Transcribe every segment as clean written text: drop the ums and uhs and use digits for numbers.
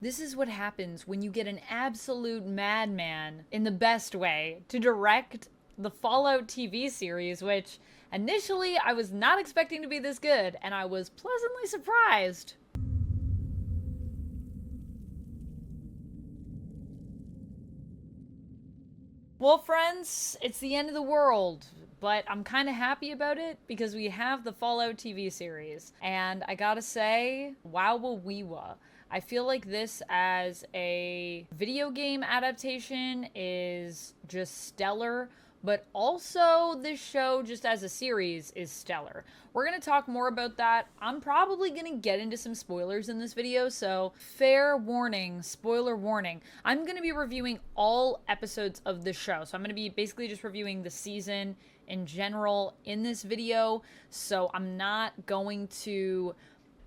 This is what happens when you get an absolute madman, in the best way, to direct the Fallout TV series, which initially I was not expecting to be this good, and I was pleasantly surprised. Well, friends, it's the end of the world, but I'm kind of happy about it because we have the Fallout TV series. And I gotta say, wow, weewa. I feel like this as a video game adaptation is just stellar, but also this show just as a series is stellar. We're going to talk more about that. I'm probably going to get into some spoilers in this video, so fair warning, spoiler warning. I'm going to be reviewing all episodes of the show, so I'm going to be basically just reviewing the season in general in this video, so I'm not going to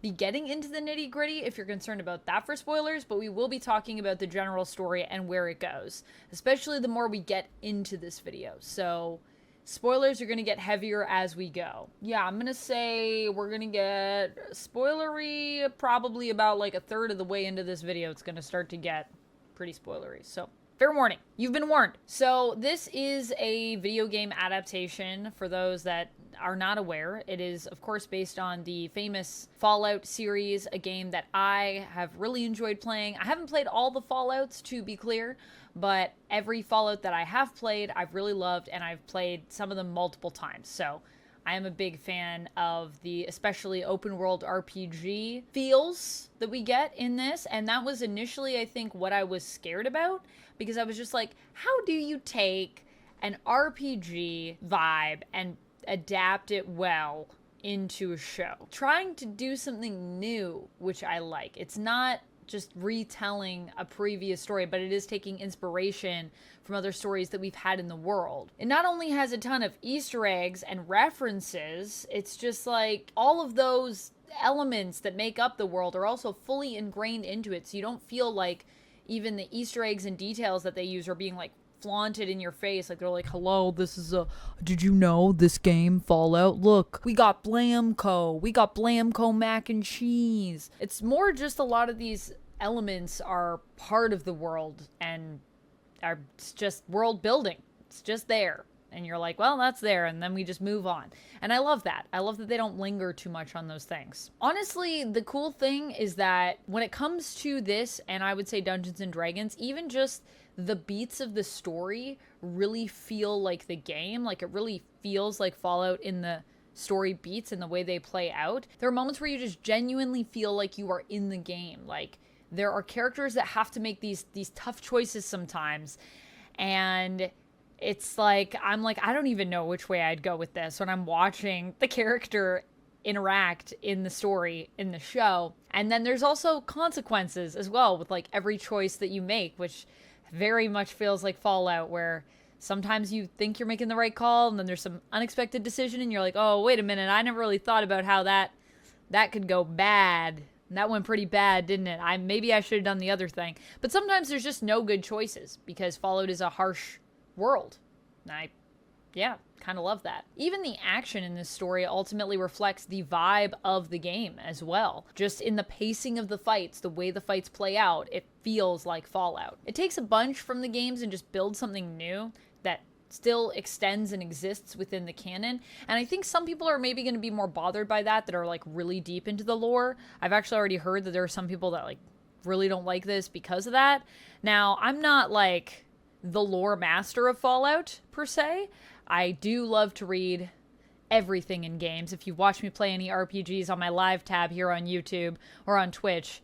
be getting into the nitty gritty if you're concerned about that for spoilers, but we will be talking about the general story and where it goes, especially the more we get into this video. So spoilers are going to get heavier as we go. Yeah, I'm going to say we're going to get spoilery probably about like a third of the way into this video. It's going to start to get pretty spoilery. So fair warning, you've been warned. So this is a video game adaptation for those that are not aware. It is, of course, based on the famous Fallout series, a game that I have really enjoyed playing. I haven't played all the Fallouts, to be clear, but every Fallout that I have played, I've really loved, and I've played some of them multiple times. So I am a big fan of the especially open world RPG feels that we get in this. And that was initially, I think, what I was scared about, because I was just like, how do you take an RPG vibe and adapt it well into a show? Trying to do something new, which I like. It's not just retelling a previous story, but it is taking inspiration from other stories that we've had in the world. It not only has a ton of Easter eggs and references, it's just like all of those elements that make up the world are also fully ingrained into it, so you don't feel like even the Easter eggs and details that they use are being like flaunted in your face. Like they're like, hello, this is did you know this game Fallout, look, we got Blamco mac and cheese. It's more just a lot of these elements are part of the world and are just world building. It's just there, and you're like, well, that's there, and then we just move on. And I love that. I love that they don't linger too much on those things. Honestly, the cool thing is that when it comes to this, and I would say Dungeons and Dragons, even just the beats of the story really feel like the game. Like it really feels like Fallout in the story beats and the way they play out. There are moments where you just genuinely feel like you are in the game. Like there are characters that have to make these tough choices sometimes, and it's like I'm like, I don't even know which way I'd go with this when I'm watching the character interact in the story in the show. And then there's also consequences as well with like every choice that you make, which very much feels like Fallout, where sometimes you think you're making the right call and then there's some unexpected decision and you're like, oh, wait a minute, I never really thought about how that could go bad. And that went pretty bad, didn't it? Maybe I should have done the other thing. But sometimes there's just no good choices because Fallout is a harsh world. And yeah, kind of love that. Even the action in this story ultimately reflects the vibe of the game as well. Just in the pacing of the fights, the way the fights play out, it feels like Fallout. It takes a bunch from the games and just builds something new that still extends and exists within the canon. And I think some people are maybe going to be more bothered by that are like really deep into the lore. I've actually already heard that there are some people that like really don't like this because of that. Now, I'm not like the lore master of Fallout per se. I do love to read everything in games. If you watch me play any RPGs on my live tab here on YouTube or on Twitch,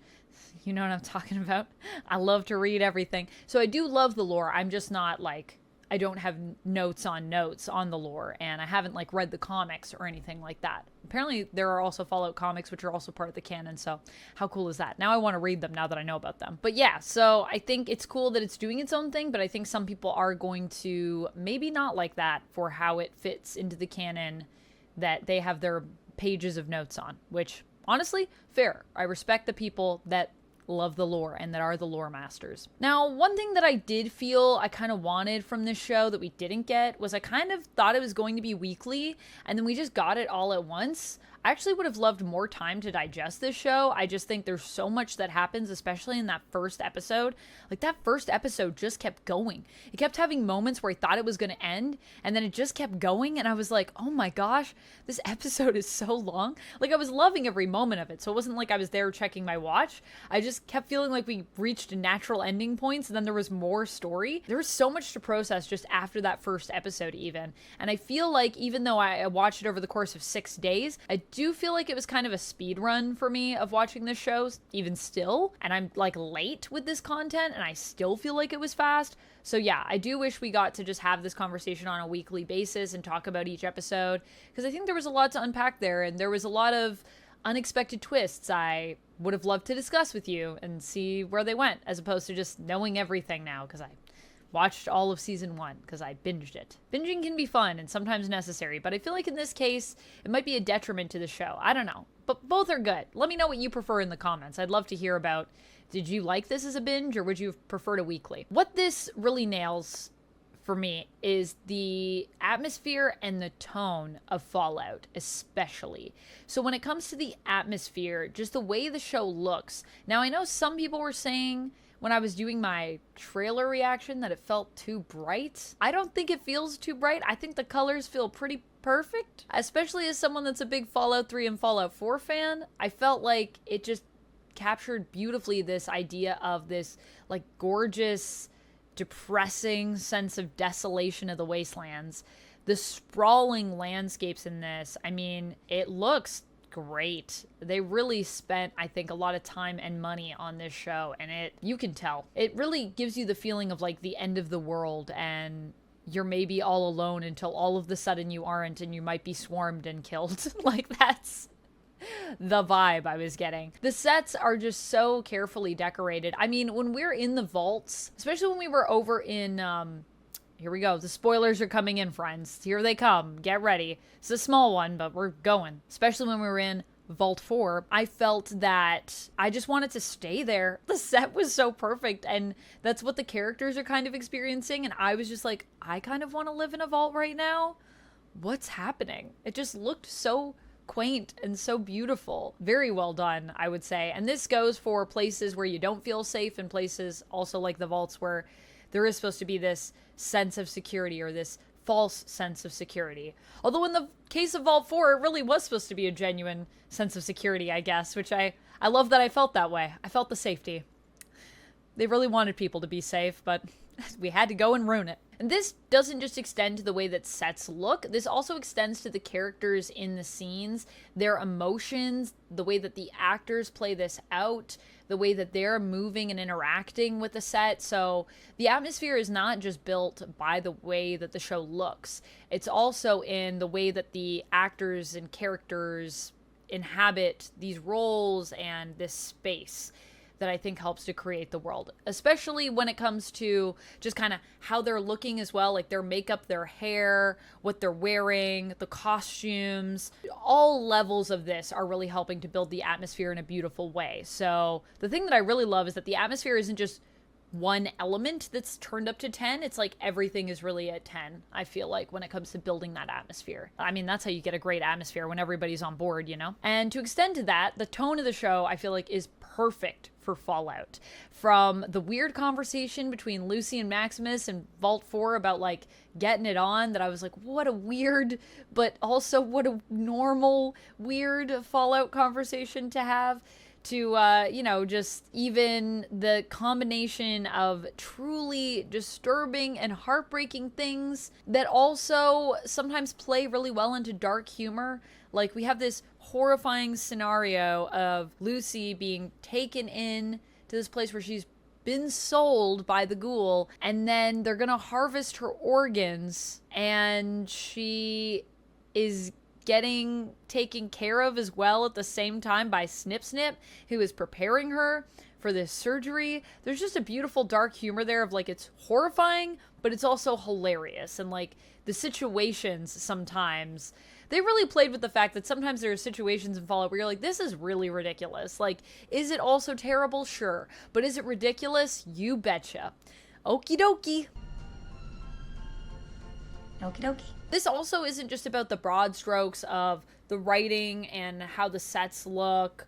you know what I'm talking about. I love to read everything. So I do love the lore. I'm just not like, I don't have notes on the lore, and I haven't like read the comics or anything like that. Apparently there are also Fallout comics, which are also part of the canon, so how cool is that? Now I want to read them now that I know about them. But yeah, so I think it's cool that it's doing its own thing, but I think some people are going to maybe not like that for how it fits into the canon that they have their pages of notes on, which honestly, fair. I respect the people that love the lore and that are the lore masters. Now, one thing that I did feel I kind of wanted from this show that we didn't get was I kind of thought it was going to be weekly, and then we just got it all at once. I actually would have loved more time to digest this show. I just think there's so much that happens, especially in that first episode. Like, that first episode just kept going. It kept having moments where I thought it was going to end, and then it just kept going, and I was like, oh my gosh, this episode is so long. Like, I was loving every moment of it, so it wasn't like I was there checking my watch. I just kept feeling like we reached natural ending points, and then there was more story. There was so much to process just after that first episode even. And I feel like even though I watched it over the course of 6 days, I do feel like it was kind of a speed run for me of watching this show, even still. And I'm like late with this content, and I still feel like it was fast. So yeah, I do wish we got to just have this conversation on a weekly basis and talk about each episode, because I think there was a lot to unpack there, and there was a lot of unexpected twists I would have loved to discuss with you and see where they went, as opposed to just knowing everything now, because I watched all of season 1 because I binged it. Binging can be fun and sometimes necessary, but I feel like in this case, it might be a detriment to the show. I don't know, but both are good. Let me know what you prefer in the comments. I'd love to hear about, did you like this as a binge, or would you have preferred a weekly? What this really nails for me is the atmosphere and the tone of Fallout, especially. So when it comes to the atmosphere, just the way the show looks. Now, I know some people were saying when I was doing my trailer reaction that it felt too bright. I don't think it feels too bright. I think the colors feel pretty perfect, especially as someone that's a big Fallout 3 and Fallout 4 fan. I felt like it just captured beautifully this idea of this like gorgeous, depressing sense of desolation of the wastelands. The sprawling landscapes in this, I mean, it looks great. They really spent, I think, a lot of time and money on this show, and you can tell. It really gives you the feeling of like the end of the world, and you're maybe all alone until all of the sudden you aren't, and you might be swarmed and killed. Like, that's the vibe I was getting. The sets are just so carefully decorated. I mean, when we're in the vaults, especially when we were over in, here we go. The spoilers are coming in, friends. Here they come. Get ready. It's a small one, but we're going. Especially when we were in Vault 4, I felt that I just wanted to stay there. The set was so perfect, and that's what the characters are kind of experiencing, and I was just like, I kind of want to live in a vault right now. What's happening? It just looked so quaint and so beautiful. Very well done, I would say. And this goes for places where you don't feel safe, and places also like the vaults where there is supposed to be this sense of security, or this false sense of security. Although in the case of Vault 4, it really was supposed to be a genuine sense of security, I guess, which I love that I felt that way. I felt the safety. They really wanted people to be safe, but we had to go and ruin it. And this doesn't just extend to the way that sets look. This also extends to the characters in the scenes, their emotions, the way that the actors play this out, the way that they're moving and interacting with the set. So the atmosphere is not just built by the way that the show looks. It's also in the way that the actors and characters inhabit these roles and this space that I think helps to create the world, especially when it comes to just kind of how they're looking as well, like their makeup, their hair, what they're wearing, the costumes. All levels of this are really helping to build the atmosphere in a beautiful way. So the thing that I really love is that the atmosphere isn't just one element that's turned up to 10. It's like everything is really at 10, I feel like, when it comes to building that atmosphere. I mean, that's how you get a great atmosphere, when everybody's on board, you know? And to extend to that, the tone of the show, I feel like, is perfect for Fallout. From the weird conversation between Lucy and Maximus in Vault 4 about, like, getting it on, that I was like, what a weird, but also what a normal, weird Fallout conversation to have, to, you know, just even the combination of truly disturbing and heartbreaking things that also sometimes play really well into dark humor. Like, we have this horrifying scenario of Lucy being taken in to this place where she's been sold by the ghoul, and then they're gonna harvest her organs, and she is getting taken care of as well at the same time by Snip Snip, who is preparing her for this surgery. There's just a beautiful dark humor there of, like, it's horrifying, but it's also hilarious. And, like, the situations sometimes, they really played with the fact that sometimes there are situations in Fallout where you're like, this is really ridiculous. Like, is it also terrible? Sure. But is it ridiculous? You betcha. Okie dokie. Okie dokie. This also isn't just about the broad strokes of the writing and how the sets look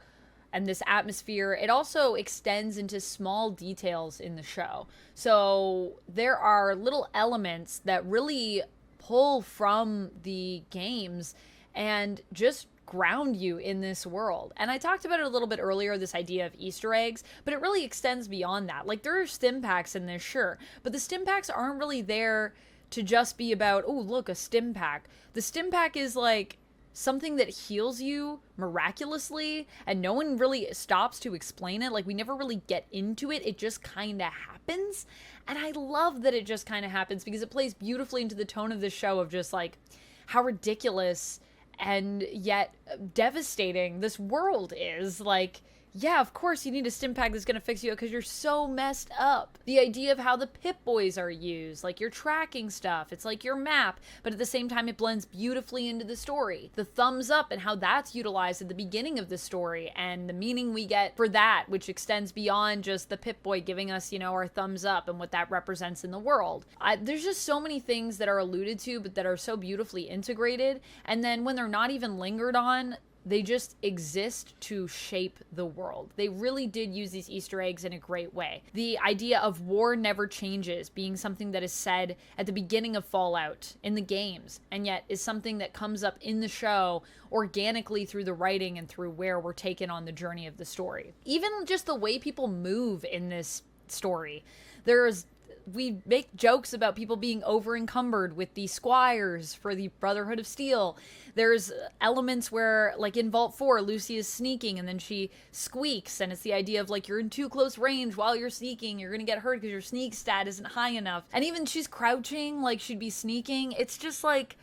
and this atmosphere, it also extends into small details in the show. So there are little elements that really pull from the games and just ground you in this world. And I talked about it a little bit earlier, this idea of Easter eggs, but it really extends beyond that. Like, there are stim packs in this, sure, but the stim packs aren't really there to just be about, oh, look, a stim pack. The stim pack is like something that heals you miraculously, and no one really stops to explain it. Like, we never really get into it. It just kind of happens. And I love that it just kind of happens because it plays beautifully into the tone of the show of just like how ridiculous and yet devastating this world is. Like, yeah, of course you need a stim pack that's gonna fix you because you're so messed up. The idea of how the Pip-Boys are used, like you're tracking stuff, it's like your map, but at the same time it blends beautifully into the story. The thumbs up and how that's utilized at the beginning of the story, and the meaning we get for that, which extends beyond just the Pip-Boy giving us, you know, our thumbs up and what that represents in the world. There's just so many things that are alluded to, but that are so beautifully integrated, and then when they're not even lingered on, they just exist to shape the world. They really did use these Easter eggs in a great way. The idea of war never changes being something that is said at the beginning of Fallout in the games, and yet is something that comes up in the show organically through the writing and through where we're taken on the journey of the story. Even just the way people move in this story. We make jokes about people being over encumbered with the squires for the Brotherhood of Steel. There's elements where, like in Vault 4, Lucy is sneaking and then she squeaks, and it's the idea of like, you're in too close range while you're sneaking, you're gonna get hurt because your sneak stat isn't high enough. And even she's crouching like she'd be sneaking. It's just like,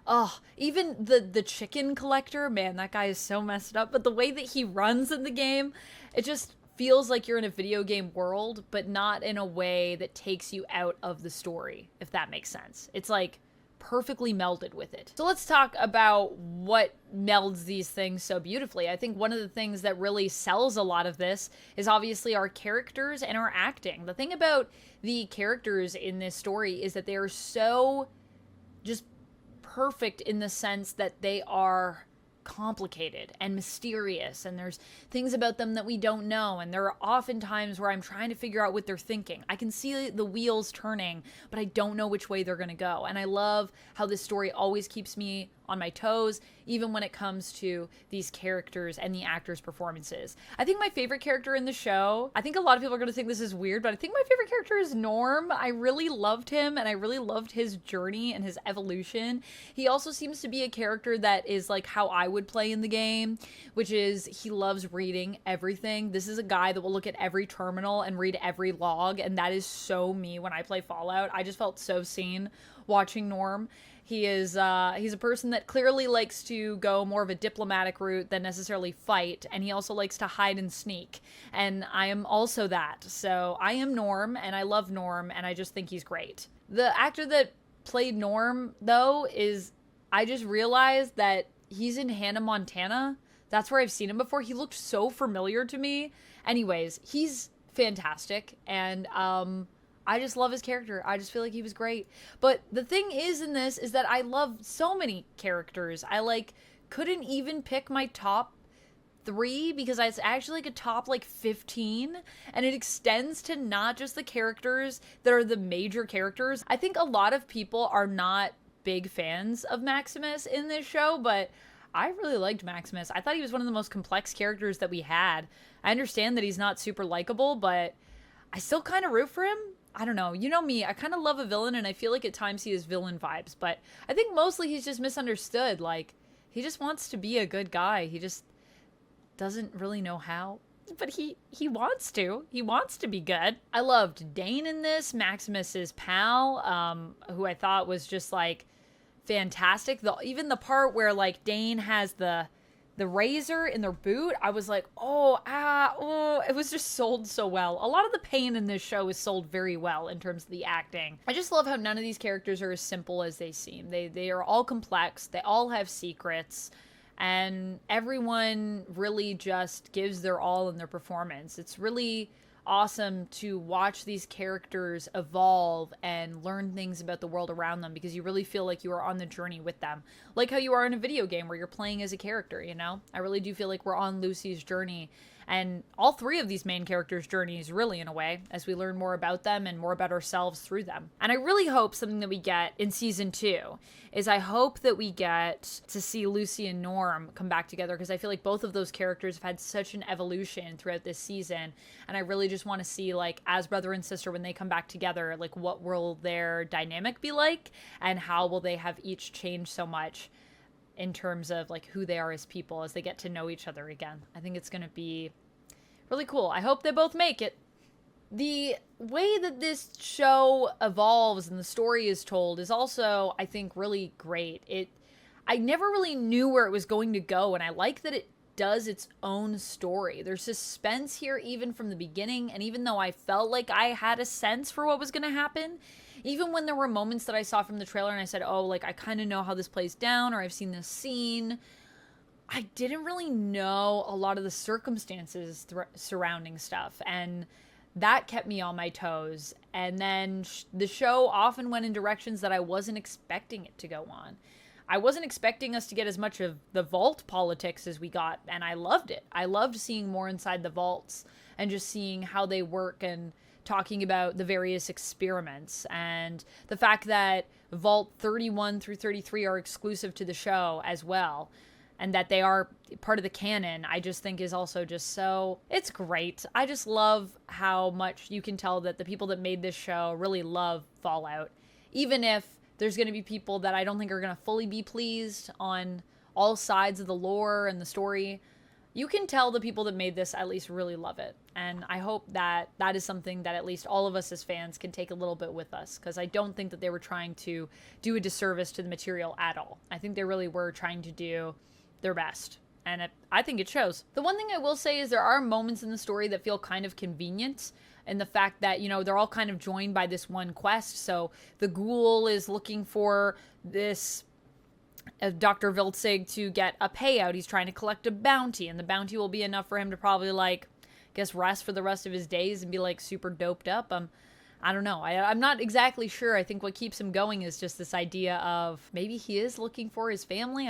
oh, even the chicken collector, man, that guy is so messed up. But the way that he runs in the game, it just feels like you're in a video game world, but not in a way that takes you out of the story, if that makes sense. It's like perfectly melded with it. So let's talk about what melds these things so beautifully. I think one of the things that really sells a lot of this is obviously our characters and our acting. The thing about the characters in this story is that they are so just perfect in the sense that they are complicated and mysterious, and there's things about them that we don't know, and there are often times where I'm trying to figure out what they're thinking. I can see the wheels turning, but I don't know which way they're gonna go. And I love how this story always keeps me on my toes, even when it comes to these characters and the actors' performances. I think my favorite character in the show, I think a lot of people are going to think this is weird, but I think my favorite character is Norm. I really loved him, and I really loved his journey and his evolution. He also seems to be a character that is like how I would play in the game, which is he loves reading everything. This is a guy that will look at every terminal and read every log, and that is so me when I play Fallout. I just felt so seen watching Norm. He's a person that clearly likes to go more of a diplomatic route than necessarily fight, and he also likes to hide and sneak, and I am also that. So I am Norm, and I love Norm, and I just think he's great. The actor that played Norm, though, I just realized that he's in Hannah Montana. That's where I've seen him before. He looked so familiar to me. Anyways, he's fantastic, and I just love his character. I just feel like he was great. But the thing in this is that I love so many characters. I couldn't even pick my top 3 because it's actually like a top 15, and it extends to not just the characters that are the major characters. I think a lot of people are not big fans of Maximus in this show, but I really liked Maximus. I thought he was one of the most complex characters that we had. I understand that he's not super likable, but I still kind of root for him. I don't know. You know me, I kind of love a villain, and I feel like at times he has villain vibes, but I think mostly he's just misunderstood. Like, he just wants to be a good guy. He just doesn't really know how, but he wants to. He wants to be good. I loved Dane in this, Maximus's pal, who I thought was just, fantastic. Even the part where, Dane has the razor in their boot, I was like, it was just sold so well. A lot of the pain in this show is sold very well in terms of the acting. I just love how none of these characters are as simple as they seem. They are all complex. They all have secrets, and everyone really just gives their all in their performance. It's really awesome to watch these characters evolve and learn things about the world around them, because you really feel like you are on the journey with them. Like how you are in a video game where you're playing as a character, you know? I really do feel like we're on Lucy's journey, and all three of these main characters' journeys, really, in a way, as we learn more about them and more about ourselves through them. And I really hope something that we get in season 2 is I hope that we get to see Lucy and Norm come back together, because I feel like both of those characters have had such an evolution throughout this season, and I really just want to see, like, as brother and sister, when they come back together, like, what will their dynamic be like, and how will they have each changed so much in terms of, like, who they are as people as they get to know each other again. I think it's going to be really cool. I hope they both make it. The way that this show evolves and the story is told is also, I think, really great. I never really knew where it was going to go, and I like that it does its own story. There's suspense here even from the beginning, and even though I felt like I had a sense for what was going to happen, even when there were moments that I saw from the trailer and I said, oh, like, I kind of know how this plays down, or I've seen this scene, I didn't really know a lot of the circumstances surrounding stuff, and that kept me on my toes. And then the show often went in directions that I wasn't expecting it to go on. I wasn't expecting us to get as much of the vault politics as we got, and I loved it. I loved seeing more inside the vaults and just seeing how they work and talking about the various experiments, and the fact that Vault 31 through 33 are exclusive to the show as well, and that they are part of the canon, I just think is also just so... It's great. I just love how much you can tell that the people that made this show really love Fallout. Even if there's going to be people that I don't think are going to fully be pleased on all sides of the lore and the story, you can tell the people that made this at least really love it. And I hope that that is something that at least all of us as fans can take a little bit with us, because I don't think that they were trying to do a disservice to the material at all. I think they really were trying to do their best, and I think it shows. The one thing I will say is there are moments in the story that feel kind of convenient, and the fact that, you know, they're all kind of joined by this one quest. So the ghoul is looking for this Dr. Viltzig to get a payout. He's trying to collect a bounty, and the bounty will be enough for him to probably, like, guess rest for the rest of his days and be, like, super doped up. I don't know. I'm not exactly sure. I think what keeps him going is just this idea of maybe he is looking for his family.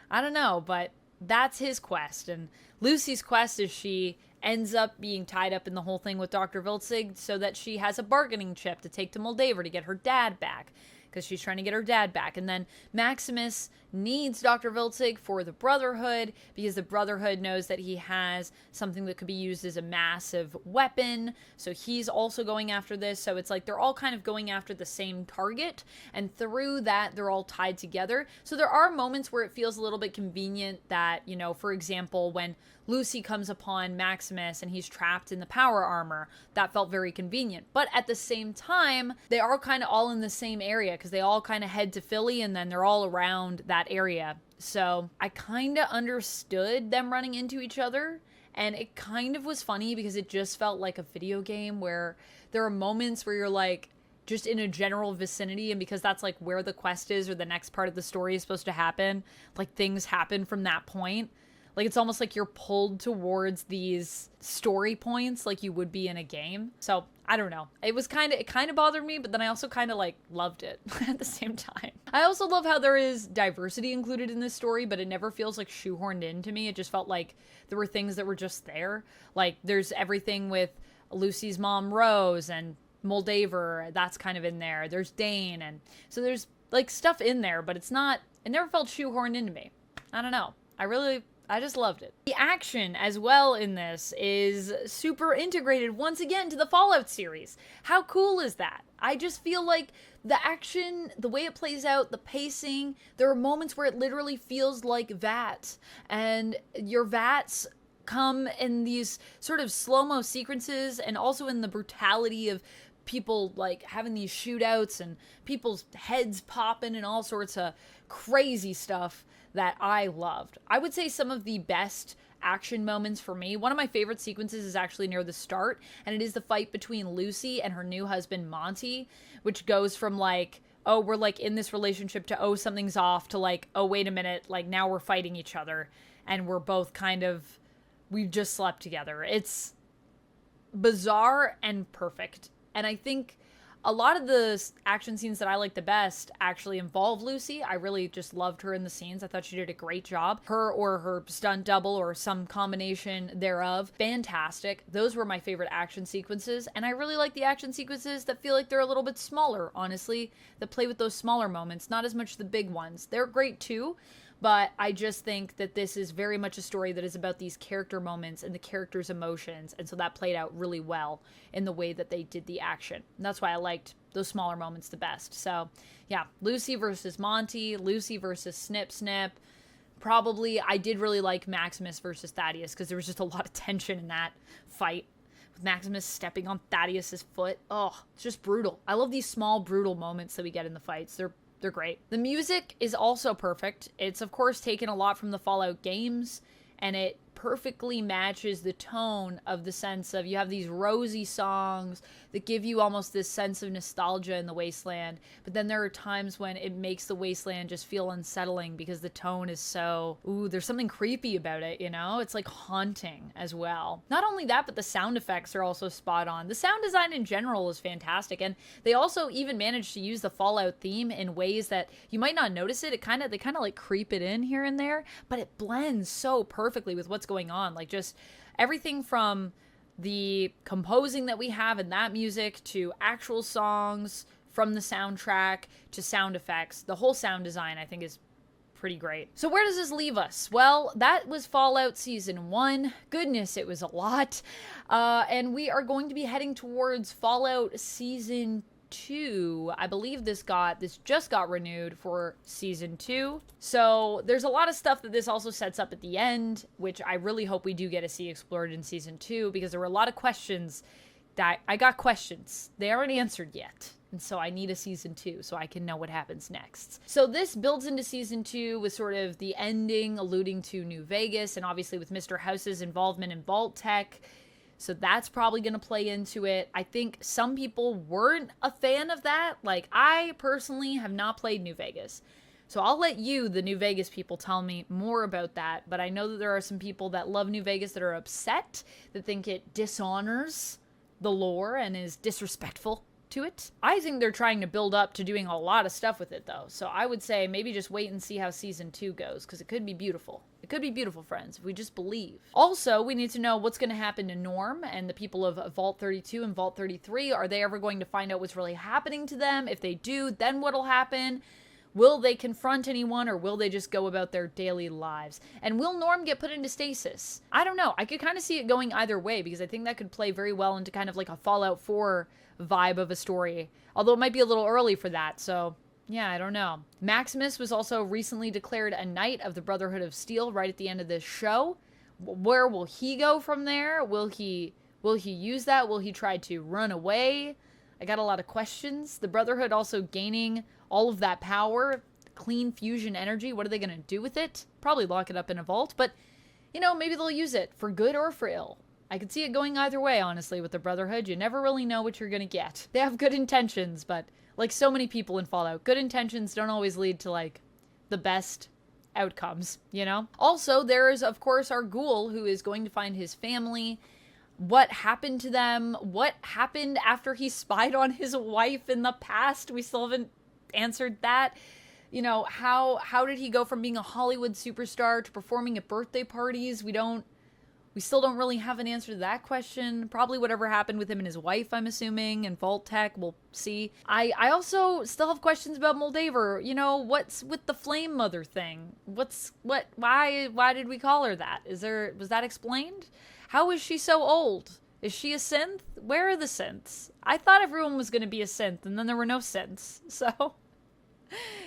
I don't know, but that's his quest. And Lucy's quest is she ends up being tied up in the whole thing with Dr. Viltzig so that she has a bargaining chip to take to Moldaver to get her dad back, because she's trying to get her dad back. And then Maximus needs Dr. Viltzig for the Brotherhood, because the Brotherhood knows that he has something that could be used as a massive weapon. So he's also going after this. So it's like they're all kind of going after the same target, and through that, they're all tied together. So there are moments where it feels a little bit convenient that, you know, for example, when Lucy comes upon Maximus and he's trapped in the power armor, that felt very convenient. But at the same time, they are kind of all in the same area, because they all kind of head to Philly and then they're all around that area. So I kind of understood them running into each other, and it kind of was funny because it just felt like a video game where there are moments where you're like just in a general vicinity, and because that's like where the quest is or the next part of the story is supposed to happen, like things happen from that point. Like, it's almost like you're pulled towards these story points like you would be in a game. So, I don't know. It kind of bothered me, but then I also kind of, like, loved it at the same time. I also love how there is diversity included in this story, but it never feels, like, shoehorned into me. It just felt like there were things that were just there. Like, there's everything with Lucy's mom, Rose, and Moldaver. That's kind of in there. There's Dane, and so there's, like, stuff in there, but it never felt shoehorned into me. I don't know. I just loved it. The action as well in this is super integrated once again to the Fallout series. How cool is that? I just feel like the action, the way it plays out, the pacing, there are moments where it literally feels like VATS, and your VATS come in these sort of slow-mo sequences, and also in the brutality of people like having these shootouts and people's heads popping and all sorts of crazy stuff that I loved. I would say some of the best action moments for me, one of my favorite sequences is actually near the start, and it is the fight between Lucy and her new husband Monty, which goes from like, oh, we're like in this relationship to, oh, something's off, to like, oh, wait a minute, like now we're fighting each other and we're both kind of, we've just slept together. It's bizarre and perfect. And I think a lot of the action scenes that I like the best actually involve Lucy. I really just loved her in the scenes. I thought she did a great job. Her or her stunt double or some combination thereof. Fantastic. Those were my favorite action sequences. And I really like the action sequences that feel like they're a little bit smaller, honestly, that play with those smaller moments, not as much the big ones. They're great too. But I just think that this is very much a story that is about these character moments and the characters' emotions. And so that played out really well in the way that they did the action. And that's why I liked those smaller moments the best. So, yeah, Lucy versus Monty, Lucy versus Snip Snip. Probably, I did really like Maximus versus Thaddeus because there was just a lot of tension in that fight. With Maximus stepping on Thaddeus's foot. Oh, it's just brutal. I love these small, brutal moments that we get in the fights. They're great. The music is also perfect. It's, of course, taken a lot from the Fallout games, and it perfectly matches the tone of the sense of you have these rosy songs that give you almost this sense of nostalgia in the wasteland, but then there are times when it makes the wasteland just feel unsettling because the tone is so, ooh, there's something creepy about it, you know? It's like haunting as well. Not only that, but the sound effects are also spot on. The sound design in general is fantastic, and they also even managed to use the Fallout theme in ways that you might not notice it. They kind of like creep it in here and there, but it blends so perfectly with what's going on. Like just everything from the composing that we have in that music to actual songs from the soundtrack to sound effects. The whole sound design, I think, is pretty great. So where does this leave us? Well, that was Fallout Season 1. Goodness, it was a lot. And we are going to be heading towards Fallout Season 2. I believe this just got renewed for Season 2. So there's a lot of stuff that this also sets up at the end, which I really hope we do get to see explored in Season 2, because there were a lot of questions that I got questions. They aren't answered yet. And so I need a Season 2 so I can know what happens next. So this builds into Season 2 with sort of the ending alluding to New Vegas, and obviously with Mr. House's involvement in Vault Tech. So that's probably going to play into it. I think some people weren't a fan of that. Like, I personally have not played New Vegas. So I'll let you, the New Vegas people, tell me more about that. But I know that there are some people that love New Vegas that are upset, that think it dishonors the lore and is disrespectful to it. I think they're trying to build up to doing a lot of stuff with it, though. So I would say maybe just wait and see how Season 2 goes, because it could be beautiful. It could be beautiful, friends, if we just believe. Also, we need to know what's going to happen to Norm and the people of Vault 32 and Vault 33. Are they ever going to find out what's really happening to them? If they do, then what'll happen? Will they confront anyone, or will they just go about their daily lives? And will Norm get put into stasis? I don't know. I could kind of see it going either way, because I think that could play very well into kind of like a Fallout 4 vibe of a story. Although it might be a little early for that, so yeah, I don't know. Maximus was also recently declared a Knight of the Brotherhood of Steel right at the end of this show. Where will he go from there? Will he use that? Will he try to run away? I got a lot of questions. The Brotherhood also gaining all of that power, clean fusion energy. What are they going to do with it? Probably lock it up in a vault, but, you know, maybe they'll use it for good or for ill. I could see it going either way, honestly, with the Brotherhood. You never really know what you're going to get. They have good intentions, but like so many people in Fallout, good intentions don't always lead to, like, the best outcomes, you know? Also, there is, of course, our ghoul who is going to find his family. What happened to them? What happened after he spied on his wife in the past? We still haven't answered that. You know, how did he go from being a Hollywood superstar to performing at birthday parties? We still don't really have an answer to that question. Probably whatever happened with him and his wife, I'm assuming, and Vault Tech, we'll see. I also still have questions about Moldaver. You know, what's with the Flame Mother thing? Why did we call her that? Was that explained? How is she so old? Is she a synth? Where are the synths? I thought everyone was going to be a synth, and then there were no synths, so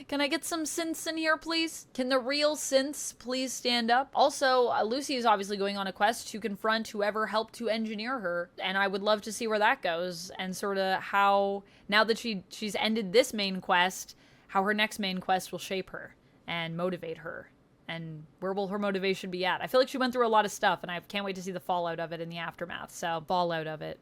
can I get some synths in here, please? Can the real synths please stand up? Also, Lucy is obviously going on a quest to confront whoever helped to engineer her, and I would love to see where that goes, and sort of how, now that she's ended this main quest, how her next main quest will shape her and motivate her, and where will her motivation be at? I feel like she went through a lot of stuff, and I can't wait to see the fallout of it in the aftermath, so fallout of it.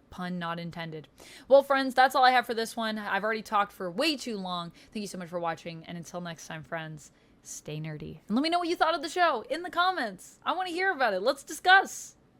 Pun not intended. Well, friends, that's all I have for this one. I've already talked for way too long. Thank you so much for watching, and until next time, friends, stay nerdy. And let me know what you thought of the show in the comments. I want to hear about it. Let's discuss.